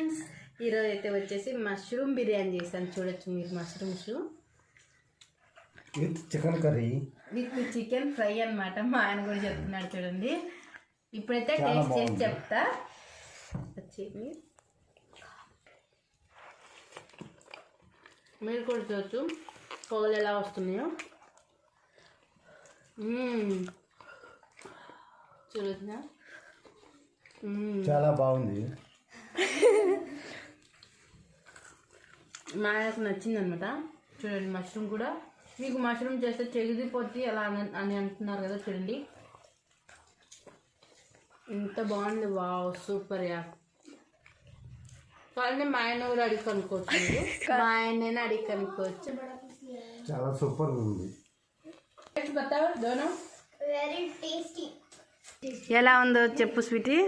Friends, ఈరోజు అయితే వచ్చేసి మష్రూమ్ బిర్యానీ చేశాను. చూడొచ్చు మీరు mushrooms with chicken curry with chicken fry అనమాట. మా ఆయన కూడా చెప్తున్నాడు చూడండి. ఇప్పుడైతే టేస్ట్ చేసి చెప్తా. వచ్చేది మీరు కూడా చూడొచ్చు పొగలు ఎలా వస్తున్నాయో. చూడొచ్చునా, చాలా బాగుంది. మా ఆయనకు నచ్చింది అనమాట. చూడండి మష్రూమ్ కూడా. మీకు మష్రూమ్ చేస్తే చెగిదిపోద్ది అలా అని అంటున్నారు కదా, చూడండి ఎంత బాగుంది. Wow, super yeah. కానీ మా ఆయన కూడా అడిగి కనుక్కోవచ్చు, మా ఆయన అడిగి కనుక్కోవచ్చు. చాలా సూపర్ ఉంది. ఎలా ఉందో చెప్పు స్వీటీ.